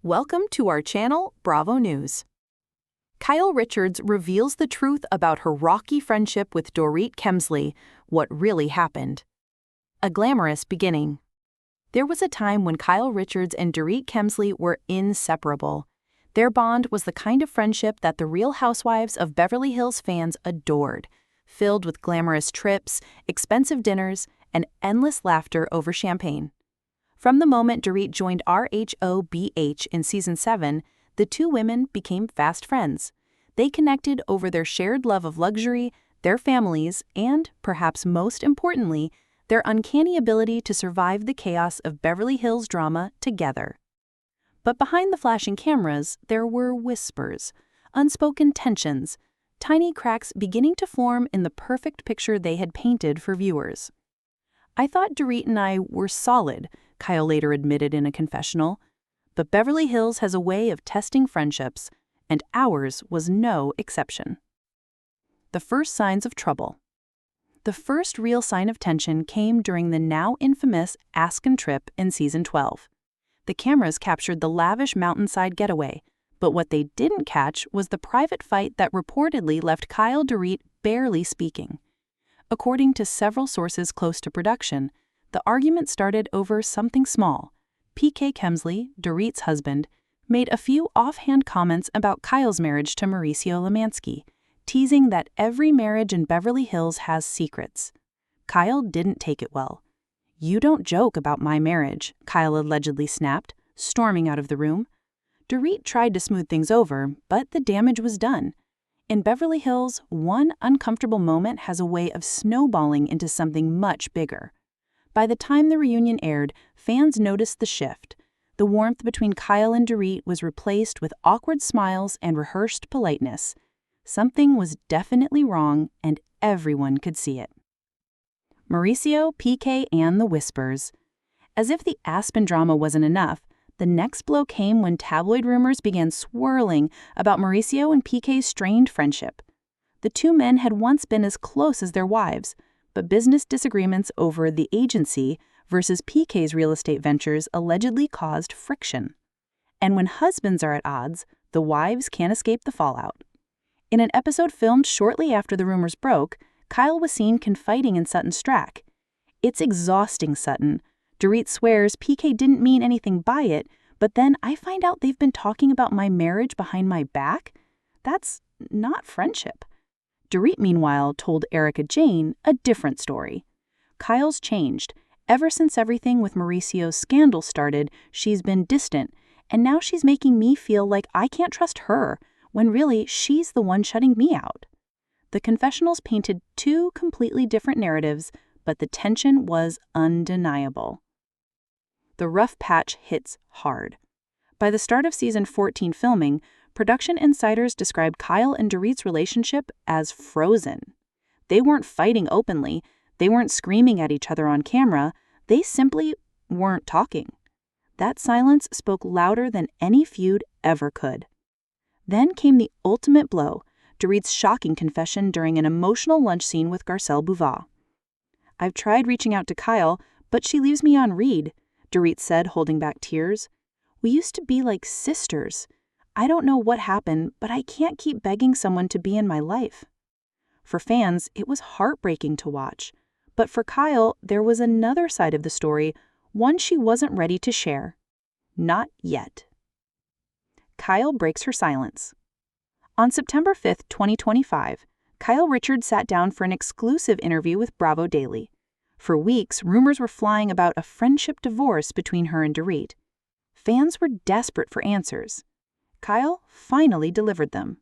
Welcome to our channel, Bravo News. KyleRichards reveals the truth about her rocky friendship with Dorit Kemsley, what really happened. A glamorous beginning. There was a time when KyleRichards and Dorit Kemsley were inseparable. Their bond was the kind of friendship that the Real Housewives of Beverly Hills fans adored, filled with glamorous trips, expensive dinners, and endless laughter over champagne. From the moment Dorit joined RHOBH in Season 7, the two women became fast friends. They connected over their shared love of luxury, their families, and, perhaps most importantly, their uncanny ability to survive the chaos of Beverly Hills drama together. But behind the flashing cameras, there were whispers, unspoken tensions, tiny cracks beginning to form in the perfect picture they had painted for viewers. "I thought Dorit and I were solid," Kyle later admitted in a confessional. But Beverly Hills has a way of testing friendships, and ours was no exception. The first signs of trouble. The first real sign of tension came during the now infamous Aspen trip in Season 12. The cameras captured the lavish mountainside getaway, but what they didn't catch was the private fight that reportedly left Dorit barely speaking. According to several sources close to production, the argument started over something small. PK Kemsley, Dorit's husband, made a few offhand comments about Kyle's marriage to Mauricio Lemansky, teasing that every marriage in Beverly Hills has secrets. Kyle didn't take it well. "You don't joke about my marriage," Kyle allegedly snapped, storming out of the room. Dorit tried to smooth things over, but the damage was done. In Beverly Hills, one uncomfortable moment has a way of snowballing into something much bigger. By the time the reunion aired, fans noticed the shift. The warmth between Kyle and Dorit was replaced with awkward smiles and rehearsed politeness. Something was definitely wrong, and everyone could see it. Mauricio, PK, and the whispers. As if the Aspen drama wasn't enough, the next blow came when tabloid rumors began swirling about Mauricio and PK's strained friendship. The two men had once been as close as their wives, but business disagreements over the agency versus PK's real estate ventures allegedly caused friction. And when husbands are at odds, the wives can't escape the fallout. In an episode filmed shortly after the rumors broke, Kyle was seen confiding in Sutton Strack. "It's exhausting, Sutton. Dorit swears PK didn't mean anything by it, but then I find out they've been talking about my marriage behind my back? That's not friendship." Dorit, meanwhile, told Erica Jane a different story. "Kyle's changed. Ever since everything with Mauricio's scandal started, she's been distant, and now she's making me feel like I can't trust her, when really she's the one shutting me out." The confessionals painted two completely different narratives, but the tension was undeniable. The rough patch hits hard. By the start of Season 14 filming, production insiders described Kyle and Dorit's relationship as frozen. They weren't fighting openly, they weren't screaming at each other on camera, they simply weren't talking. That silence spoke louder than any feud ever could. Then came the ultimate blow, Dorit's shocking confession during an emotional lunch scene with Garcelle Bouvat. "I've tried reaching out to Kyle, but she leaves me on read," Dorit said, holding back tears. "We used to be like sisters. I don't know what happened, but I can't keep begging someone to be in my life." For fans, it was heartbreaking to watch. But for Kyle, there was another side of the story, one she wasn't ready to share. Not yet. Kyle breaks her silence. On September 5, 2025, KyleRichards sat down for an exclusive interview with Bravo Daily. For weeks, rumors were flying about a friendship divorce between her and Dorit. Fans were desperate for answers. Kyle finally delivered them.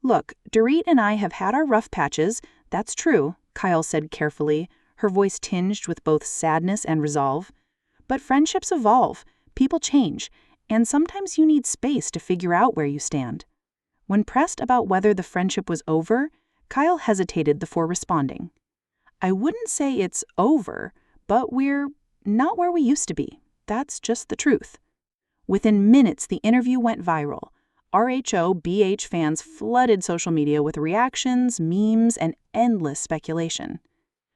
"Look, Dorit and I have had our rough patches, that's true," Kyle said carefully, her voice tinged with both sadness and resolve. "But friendships evolve, people change, and sometimes you need space to figure out where you stand." When pressed about whether the friendship was over, Kyle hesitated before responding. "I wouldn't say it's over, but we're not where we used to be. That's just the truth." Within minutes, the interview went viral. RHOBH fans flooded social media with reactions, memes, and endless speculation.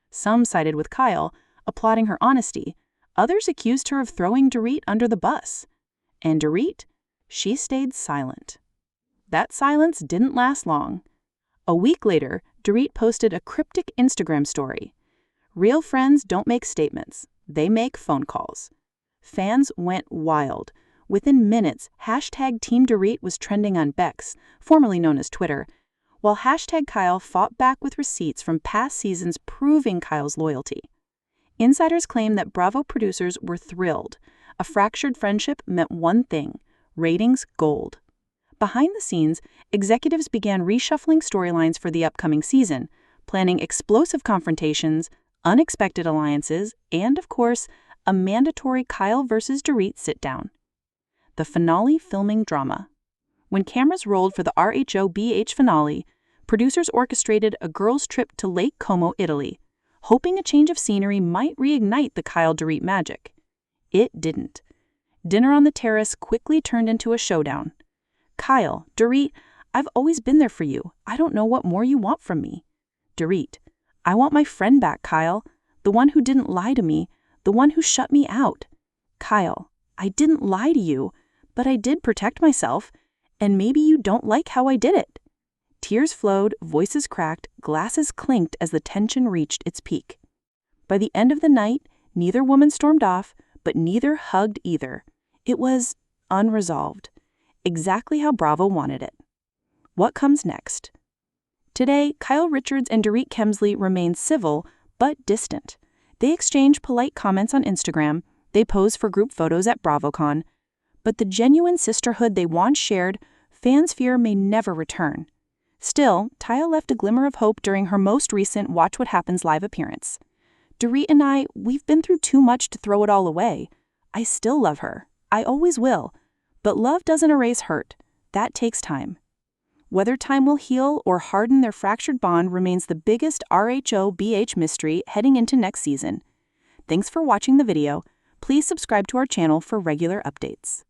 Some sided with Kyle, applauding her honesty. Others accused her of throwing Dorit under the bus. And Dorit? she stayed silent. That silence didn't last long. A week later, Dorit posted a cryptic Instagram story. "Real friends don't make statements, they make phone calls." Fans went wild. Within minutes, hashtag Team Dorit was trending on Bex, formerly known as Twitter, while hashtag Kyle fought back with receipts from past seasons proving Kyle's loyalty. Insiders claim that Bravo producers were thrilled. A fractured friendship meant one thing: ratings gold. Behind the scenes, executives began reshuffling storylines for the upcoming season, planning explosive confrontations, unexpected alliances, and, of course, a mandatory Kyle versus Dorit sit-down. The finale filming drama. When cameras rolled for the RHOBH finale, producers orchestrated a girls' trip to Lake Como, Italy, hoping a change of scenery might reignite the Kyle-Dorit magic. It didn't. Dinner on the terrace quickly turned into a showdown. "Kyle, Dorit, I've always been there for you. I don't know what more you want from me." Dorit: "I want my friend back, Kyle. The one who didn't lie to me, the one who shut me out." Kyle: "I didn't lie to you, but I did protect myself, and maybe you don't like how I did it." Tears flowed, voices cracked, glasses clinked as the tension reached its peak. By the end of the night, neither woman stormed off, but neither hugged either. It was unresolved. Exactly how Bravo wanted it. What comes next? Today, KyleRichards and Dorit Kemsley remain civil, but distant. They exchange polite comments on Instagram, they pose for group photos at BravoCon, but the genuine sisterhood they once shared, fans fear may never return. Still, Kyle left a glimmer of hope during her most recent Watch What Happens live appearance. "Dorit and we've been through too much to throw it all away. I still love her. I always will. But love doesn't erase hurt. That takes time." Whether time will heal or harden their fractured bond remains the biggest RHOBH mystery heading into next season. Thanks for watching the video. Please subscribe to our channel for regular updates.